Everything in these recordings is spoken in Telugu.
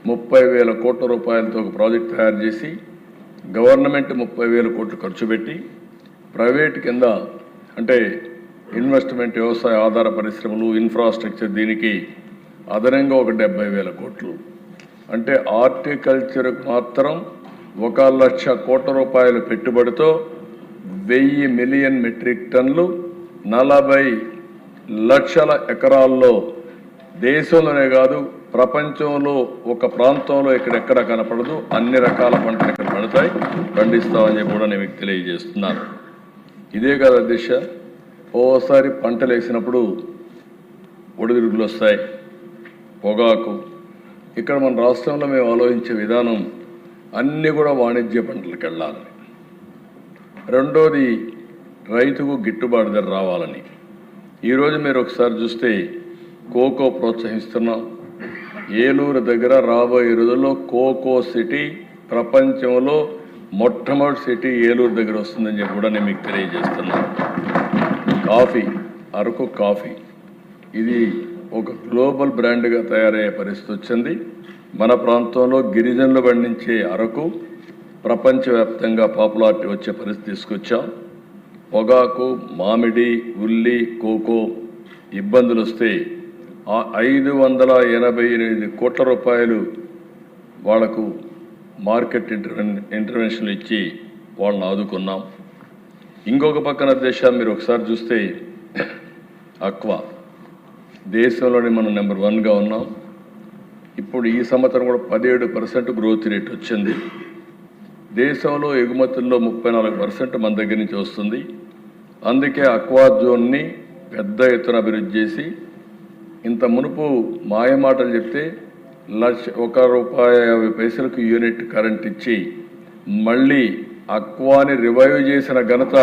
30,000 కోట్ల రూపాయలతో ఒక ప్రాజెక్ట్ తయారు చేసి గవర్నమెంట్ 30,000 కోట్లు ఖర్చు పెట్టి ప్రైవేట్ కింద అంటే ఇన్వెస్ట్మెంట్ వ్యవసాయ ఆధార పరిశ్రమలు ఇన్ఫ్రాస్ట్రక్చర్ దీనికి అదనంగా ఒక 70,000 కోట్లు అంటే హార్టికల్చర్కు మాత్రం 1,00,000 కోట్ల రూపాయల పెట్టుబడితో 1,000 మిలియన్ మెట్రిక్ టన్నులు 40 లక్షల ఎకరాల్లో దేశంలోనే కాదు ప్రపంచంలో ఒక ప్రాంతంలో ఎక్కడెక్కడ కనపడదు అన్ని రకాల పంటలు ఇక్కడ పడతాయి పండిస్తామని కూడా నేను మీకు తెలియజేస్తున్నాను. ఇదే కాదు దిశ ఓసారి పంటలు వేసినప్పుడు ఒడిదుడుకులు వస్తాయి పొగాకు ఇక్కడ మన రాష్ట్రంలో మేము ఆలోచించే విధానం అన్నీ కూడా వాణిజ్య పంటలకు వెళ్ళాలని రెండోది రైతుకు గిట్టుబాటు ధర రావాలని ఈరోజు మీరు ఒకసారి చూస్తే కోకో ప్రోత్సహిస్తున్నాం ఏలూరు దగ్గర రాబోయే రోజుల్లో కోకో సిటీ ప్రపంచంలో మొట్టమొదటి సిటీ ఏలూరు దగ్గర వస్తుందని చెప్పి కూడా నేను మీకు తెలియజేస్తున్నాను. కాఫీ అరకు కాఫీ ఇది ఒక గ్లోబల్ బ్రాండ్గా తయారయ్యే పరిస్థితి వచ్చింది. మన ప్రాంతంలో గిరిజనులు పండించే అరకు ప్రపంచవ్యాప్తంగా పాపులారిటీ వచ్చే పరిస్థితి తీసుకొచ్చాం. పొగాకు మామిడి ఉల్లి కోకో ఇబ్బందులు వస్తే 588 కోట్ల రూపాయలు వాళ్లకు మార్కెట్ ఇంటర్వెన్షన్లు ఇచ్చి వాళ్ళని ఆదుకున్నాం. ఇంకొక పక్కన దేశం మీరు ఒకసారి చూస్తే అక్వా దేశంలోనే మనం నెంబర్ 1గా ఉన్నాం. ఇప్పుడు ఈ సంవత్సరం కూడా 17% గ్రోత్ రేట్ వచ్చింది. దేశంలో ఎగుమతుల్లో 34% మన దగ్గర నుంచి వస్తుంది. అందుకే అక్వా జోన్ని పెద్ద ఎత్తున అభివృద్ధి చేసి ఇంత మునుపు మాయమాటలు చెప్తే ₹1.50 యూనిట్ కరెంట్ ఇచ్చి మళ్ళీ అక్వాని రివైవ్ చేసిన ఘనత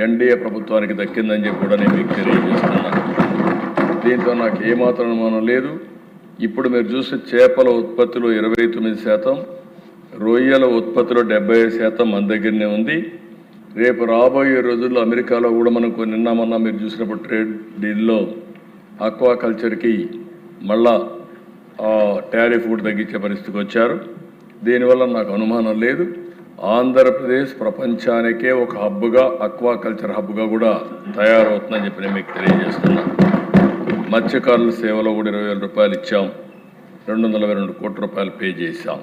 ఎన్డీఏ ప్రభుత్వానికి దక్కిందని చెప్పి కూడా నేను మీకు తెలియజేస్తున్నాను. దీంతో నాకు ఏమాత్రం అనుమానం లేదు. ఇప్పుడు మీరు చూస్తే చేపల ఉత్పత్తిలో 29%, రొయ్యల ఉత్పత్తిలో 75% మన దగ్గరనే ఉంది. రేపు రాబోయే రోజుల్లో అమెరికాలో కూడా మనం నిన్న మొన్న మీరు చూసినప్పుడు ట్రేడ్ డీల్లో అక్వాకల్చర్కి మళ్ళా టారిఫ్ కూడా తగ్గించే పరిస్థితికి వచ్చారు. దీనివల్ల నాకు అనుమానం లేదు. ఆంధ్రప్రదేశ్ ప్రపంచానికే ఒక హబ్గా అక్వాకల్చర్ హబ్గా కూడా తయారవుతుందని చెప్పి నేను మీకు తెలియజేస్తున్నాను. మత్స్యకారుల సేవలో కూడా 20,000 రూపాయలు ఇచ్చాం. 242 కోట్ల రూపాయలు పే చేశాం.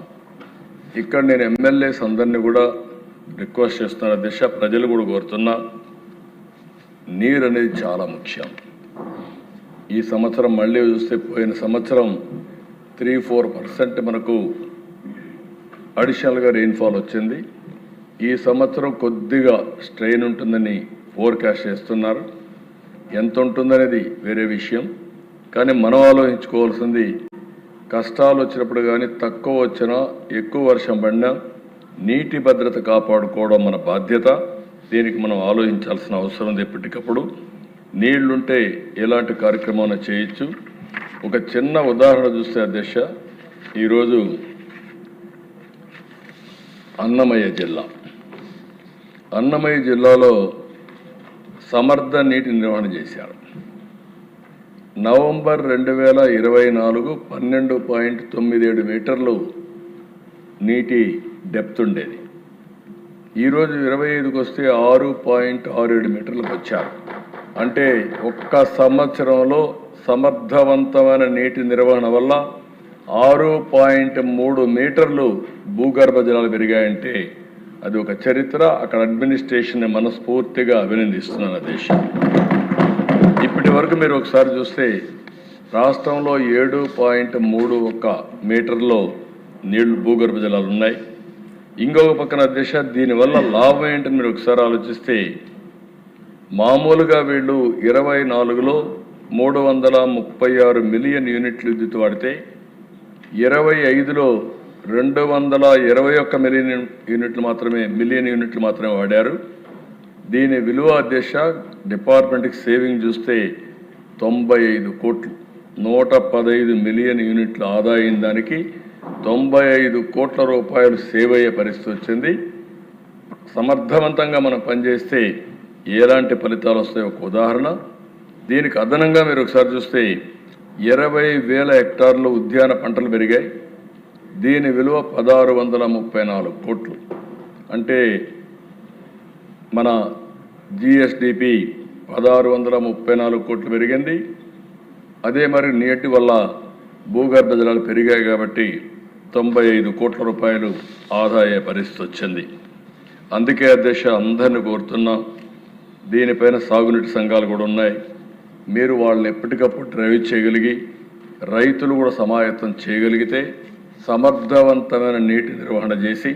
ఇక్కడ నేను ఎమ్మెల్యేస్ అందరినీ కూడా రిక్వెస్ట్ చేస్తున్న దిశ ప్రజలు కూడా కోరుతున్నా నీరు అనేది చాలా ముఖ్యం. ఈ సంవత్సరం మళ్ళీ చూస్తే పోయిన సంవత్సరం 3-4% మనకు అడిషనల్గా రెయిన్ఫాల్ వచ్చింది. ఈ సంవత్సరం కొద్దిగా స్ట్రెయిన్ ఉంటుందని ఫోర్కాస్ట్ చేస్తున్నారు. ఎంత ఉంటుందనేది వేరే విషయం. కానీ మనం ఆలోచించుకోవాల్సింది కష్టాలు వచ్చినప్పుడు కానీ తక్కువ వచ్చినా ఎక్కువ వర్షం పడినా నీటి భద్రత కాపాడుకోవడం మన బాధ్యత. దీనికి మనం ఆలోచించాల్సిన అవసరం ఉంది. ఎప్పటికప్పుడు నీళ్లుంటే ఎలాంటి కార్యక్రమం చేయొచ్చు. ఒక చిన్న ఉదాహరణ చూస్తే అధ్యక్ష ఈరోజు అన్నమయ్య జిల్లాలో సమర్థ నీటి నిర్వహణ చేశారు. నవంబర్ 2024 12.97 మీటర్లు నీటి డెప్త్ ఉండేది. ఈరోజు 25కి వస్తే 6.67 మీటర్లకు వచ్చారు. అంటే ఒక్క సంవత్సరంలో సమర్థవంతమైన నీటి నిర్వహణ వల్ల 6.3 మీటర్లు భూగర్భ జలాలు పెరిగాయంటే అది ఒక చరిత్ర. అక్కడ అడ్మినిస్ట్రేషన్ మనస్ఫూర్తిగా అభినందిస్తున్నాను. దేశం ఇప్పటి వరకు మీరు ఒకసారి చూస్తే రాష్ట్రంలో 7.31 మీటర్లో నీళ్లు భూగర్భ జలాలు ఉన్నాయి. ఇంకొక పక్కన దిశ దీనివల్ల లాభం ఏంటని మీరు ఒకసారి ఆలోచిస్తే మామూలుగా వీళ్ళు 24లో 336 మిలియన్ యూనిట్లు విద్యుత్ వాడితే 25లో 221 మిలియన్ యూనిట్లు మాత్రమే వాడారు. దీని విలువ అధ్యక్ష డిపార్ట్మెంట్కి సేవింగ్ చూస్తే 95 కోట్లు 115 మిలియన్ యూనిట్ల ఆదాయం దానికి 95 కోట్ల రూపాయలు సేవ్ అయ్యే పరిస్థితి వచ్చింది. సమర్థవంతంగా మనం పనిచేస్తే ఎలాంటి ఫలితాలు వస్తాయి ఒక ఉదాహరణ. దీనికి అదనంగా మీరు ఒకసారి చూస్తే 20,000 హెక్టార్లు ఉద్యాన పంటలు పెరిగాయి. దీని విలువ 1634 కోట్లు. అంటే మన జిఎస్డిపి 1634 కోట్లు పెరిగింది. అదే మరి నీటి వల్ల భూగర్భ జలాలు పెరిగాయి కాబట్టి 95 కోట్ల రూపాయలు ఆదాయ పరిస్థితి వచ్చింది. అందుకే అధ్యక్ష అందరిని కోరుతున్నా, దీనిపైన సాగునీటి సంఘాలు కూడా ఉన్నాయి. మీరు వాళ్ళని ఎప్పటికప్పుడు డ్రైవ్ చేయగలిగి రైతులు కూడా సమాయత్తం చేయగలిగితే సమర్థవంతమైన నీటి నిర్వహణ చేసి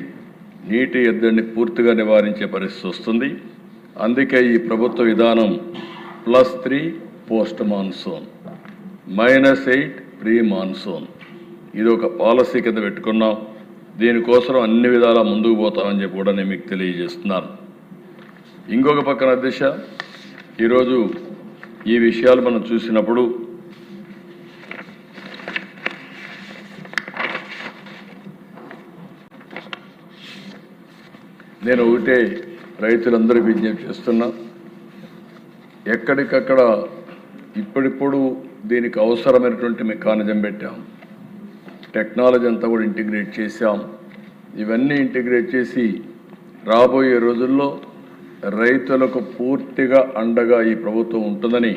నీటి ఎద్దడిని పూర్తిగా నివారించే పరిస్థితి వస్తుంది. అందుకే ఈ ప్రభుత్వ విధానం +3 పోస్ట్ మాన్సూన్, -8 ప్రీ మాన్సూన్, ఇది ఒక పాలసీ కింద పెట్టుకున్నాం. దీనికోసం అన్ని విధాలా ముందుకు పోతామని చెప్పి కూడా నేను మీకు తెలియజేస్తున్నాను. ఇంకొక పక్కన అధ్యక్ష, ఈరోజు ఈ విషయాలు మనం చూసినప్పుడు నేను ఒకటే రైతులందరూ విజ్ఞప్తి చేస్తున్నా, ఎక్కడికక్కడ ఇప్పుడిప్పుడు దీనికి అవసరమైనటువంటి మెకానిజం పెట్టాం, టెక్నాలజీ అంతా కూడా ఇంటిగ్రేట్ చేశాం. ఇవన్నీ ఇంటిగ్రేట్ చేసి రాబోయే రోజుల్లో రైతులకు పూర్తిగా అండగా ఈ ప్రభుత్వం ఉంటుందని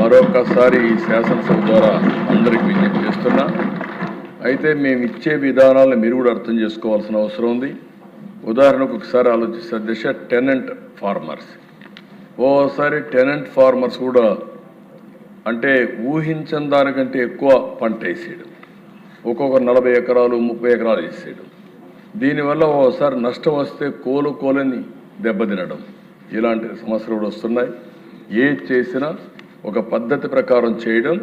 మరొకసారి ఈ శాసనసభ ద్వారా అందరికీ విజ్ఞప్తి చేస్తున్నా. అయితే మేము ఇచ్చే విధానాలను మీరు కూడా అర్థం చేసుకోవాల్సిన అవసరం ఉంది. ఉదాహరణకు ఒకసారి ఆలోచిస్తే అధ్యక్ష, టెనెంట్ ఫార్మర్స్, ఓసారి టెనెంట్ ఫార్మర్స్ కూడా అంటే ఊహించిన దానికంటే ఎక్కువ పంట వేసేయడం, ఒక్కొక్క 40 ఎకరాలు 30 ఎకరాలు వేసేయడం. దీనివల్ల ఓసారి నష్టం వస్తే కోలుకోలేని దెబ్బతినడం, ఇలాంటి సమస్యలు కూడా వస్తున్నాయి. ఏది చేసినా ఒక పద్ధతి ప్రకారం చేయడం,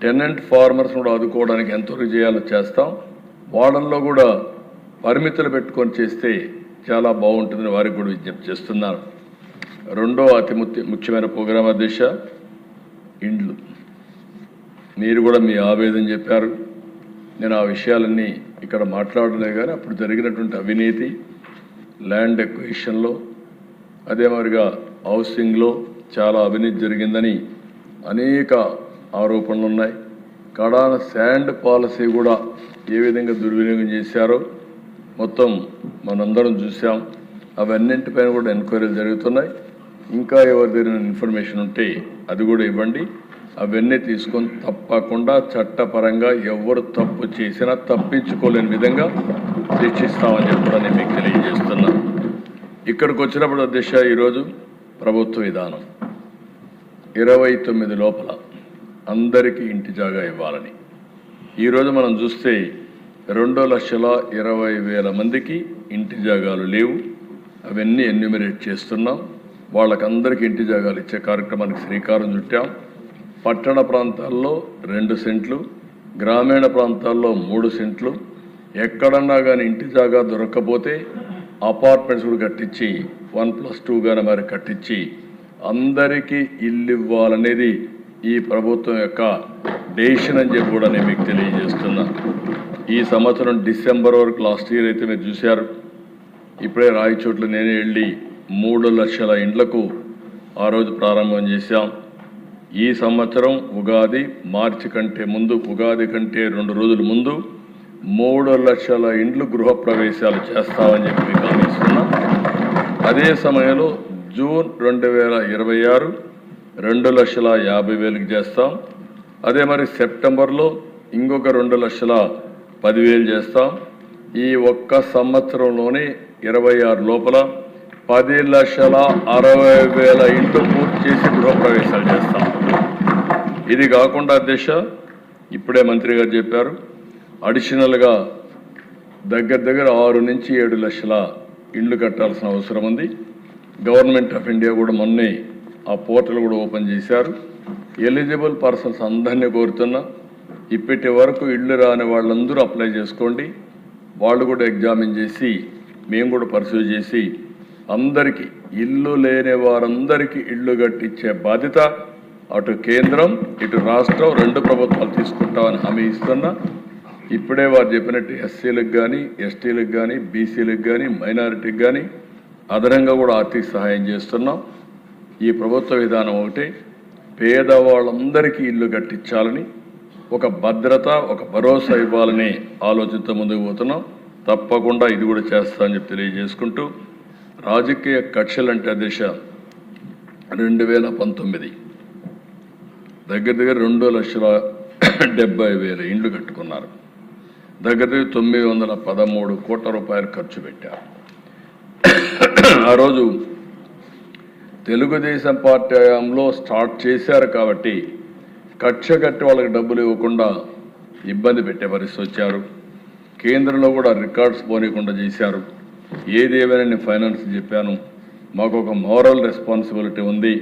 టెనెంట్ ఫార్మర్స్ కూడా ఆదుకోవడానికి ఎంతవరకు చేయాలో చేస్తాం. వాళ్ళల్లో కూడా పరిమితులు పెట్టుకొని చేస్తే చాలా బాగుంటుందని వారికి కూడా విజ్ఞప్తి చేస్తున్నాను. రెండో అతి ముఖ్యమైన ప్రోగ్రాం దిశ ఇండ్లు. మీరు కూడా మీ ఆవేదన చెప్పారు, నేను ఆ విషయాలన్నీ ఇక్కడ మాట్లాడలేదు. కానీ అప్పుడు జరిగినటువంటి అవినీతి, ల్యాండ్ ఎక్విజిషన్లో, అదే మరిగా హౌసింగ్లో చాలా అవినీతి జరిగిందని అనేక ఆరోపణలు ఉన్నాయి. కడాన శాండ్ పాలసీ కూడా ఏ విధంగా దుర్వినియోగం చేశారో మొత్తం మనందరం చూసాం. అవన్నింటిపైన కూడా ఎంక్వైరీలు జరుగుతున్నాయి. ఇంకా ఎవరి దగ్గర ఇన్ఫర్మేషన్ ఉంటే అది కూడా ఇవ్వండి. అవన్నీ తీసుకొని తప్పకుండా చట్టపరంగా ఎవరు తప్పు చేసినా తప్పించుకోలేని విధంగా శిక్షిస్తామని చెప్పి కూడా నేను మీకు తెలియజేస్తున్నాను. ఇక్కడికి వచ్చినప్పుడు అధ్యక్ష, ఈరోజు ప్రభుత్వ విధానం 29 లోపల అందరికీ ఇంటి జాగా ఇవ్వాలని. ఈరోజు మనం చూస్తే 2,20,000 మందికి ఇంటి జాగాలు లేవు. అవన్నీ ఎన్యూమరేట్ చేస్తున్నాం. వాళ్ళకందరికీ ఇంటి జాగాలు ఇచ్చే కార్యక్రమానికి శ్రీకారం చుట్టాం. పట్టణ ప్రాంతాల్లో 2 సెంట్లు, గ్రామీణ ప్రాంతాల్లో 3 సెంట్లు. ఎక్కడన్నా కానీ ఇంటి జాగా దొరక్కపోతే అపార్ట్మెంట్స్ కూడా కట్టించి 1+2గానే మరి కట్టించి అందరికీ ఇల్లు ఇవ్వాలనేది ఈ ప్రభుత్వం యొక్క డెసిషన్ అని చెప్పి కూడా నేను మీకు తెలియజేస్తున్నా. ఈ సంవత్సరం డిసెంబర్ వరకు లాస్ట్ ఇయర్ అయితే మీరు చూశారు. ఇప్పుడే రాయచోట్ల నేనే వెళ్ళి 3 లక్షల ఇండ్లకు ఆ రోజు ప్రారంభం చేశాం. ఈ సంవత్సరం ఉగాది మార్చి కంటే ముందు, ఉగాది కంటే 2 రోజుల ముందు 3 లక్షల ఇండ్లు గృహప్రవేశాలు చేస్తామని చెప్పి మీకు హామీస్తున్నాం. అదే సమయంలో జూన్ 2026 2,50,000కి చేస్తాం. అదే మరి సెప్టెంబర్లో ఇంకొక 2,10,000 చేస్తాం. ఈ ఒక్క సంవత్సరంలోనే 26 లోపల 10,60,000 ఇండ్లు పూర్తి చేసి గృహప్రవేశాలు చేస్తాం. ఇది కాకుండా అధ్యక్ష, ఇప్పుడే మంత్రి గారు చెప్పారు, అడిషనల్గా దగ్గర 6 నుంచి 7 లక్షల ఇండ్లు కట్టాల్సిన అవసరం ఉంది. గవర్నమెంట్ ఆఫ్ ఇండియా కూడా మొన్నే ఆ పోర్టల్ కూడా ఓపెన్ చేశారు. ఎలిజిబుల్ పర్సన్స్ అందరినీ కోరుతున్నా, ఇప్పటి వరకు ఇళ్ళు రాని వాళ్ళందరూ అప్లై చేసుకోండి. వాళ్ళు కూడా ఎగ్జామిన్ చేసి మేము కూడా పర్సూ చేసి అందరికీ, ఇల్లు లేని వారందరికీ ఇళ్ళు కట్టించే బాధ్యత అటు కేంద్రం ఇటు రాష్ట్రం 2 ప్రభుత్వాలు తీసుకుంటామని హామీ ఇస్తున్నా. ఇప్పుడే వారు చెప్పినట్టు ఎస్సీలకు కానీ, ఎస్టీలకు కానీ, బీసీలకు కానీ, మైనారిటీకి కానీ అదనంగా కూడా ఆర్థిక సహాయం చేస్తున్నాం. ఈ ప్రభుత్వ విధానం ఒకటే, పేదవాళ్ళందరికీ ఇల్లు కట్టించాలని, ఒక భద్రత, ఒక భరోసా ఇవ్వాలని ఆలోచనతో ముందుకు పోతున్నాం. తప్పకుండా ఇది కూడా చేస్తా అని చెప్పి తెలియజేసుకుంటూ, రాజకీయ కక్షలంటే దిశ 2019 దగ్గర 2,70,000 ఇండ్లు కట్టుకున్నారు. దగ్గర 913 కోట్ల రూపాయలు ఖర్చు పెట్టారు. ఆ రోజు తెలుగుదేశం పార్టీ హయాంలో స్టార్ట్ చేశారు కాబట్టి కక్ష కట్టి వాళ్ళకి డబ్బులు ఇవ్వకుండా ఇబ్బంది పెట్టే పరిస్థితి వచ్చారు. కేంద్రంలో కూడా రికార్డ్స్ పోనీయకుండా చేశారు. ఏదేమైనా నేను ఫైనాన్స్ చెప్పాను, మాకు ఒక మోరల్ రెస్పాన్సిబిలిటీ ఉంది,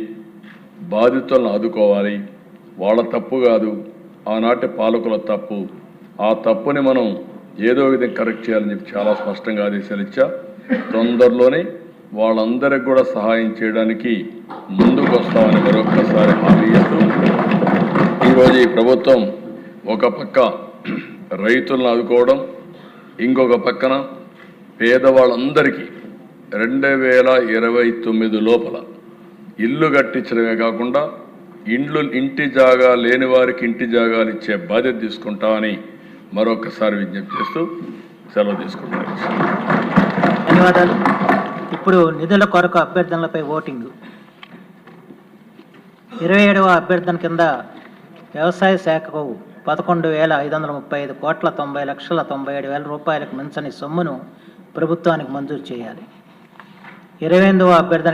బాధితులను ఆదుకోవాలి. వాళ్ళ తప్పు కాదు, ఆనాటి పాలకుల తప్పు. ఆ తప్పుని మనం ఏదో విధంగా కరెక్ట్ చేయాలని చెప్పి చాలా స్పష్టంగా ఆదేశాలు ఇచ్చా. తొందరలోనే వాళ్ళందరికి కూడా సహాయం చేయడానికి ముందుకు వస్తామని మరొకసారి హామీ ఇస్తూ, ఈరోజు ఈ ప్రభుత్వం ఒక పక్క రైతులను ఆదుకోవడం, ఇంకొక పక్కన పేదవాళ్ళందరికీ 2029 లోపల ఇల్లు కట్టించడమే కాకుండా ఇంటి జాగా లేని వారికి ఇంటి జాగాలు ఇచ్చే బాధ్యత తీసుకుంటామని మరొకసారి విజ్ఞప్తి చేస్తూ సెలవు తీసుకుంటాను. ధన్యవాదాలు. ఇప్పుడు నిధుల కొరకు అభ్యర్థనలపై ఓటింగ్. 27వ అభ్యర్థన కింద వ్యవసాయ శాఖకు 11,535 కోట్ల 90,97,000 రూపాయలకు మించని సొమ్మును ప్రభుత్వానికి మంజూరు చేయాలి. 28వ అభ్యర్థన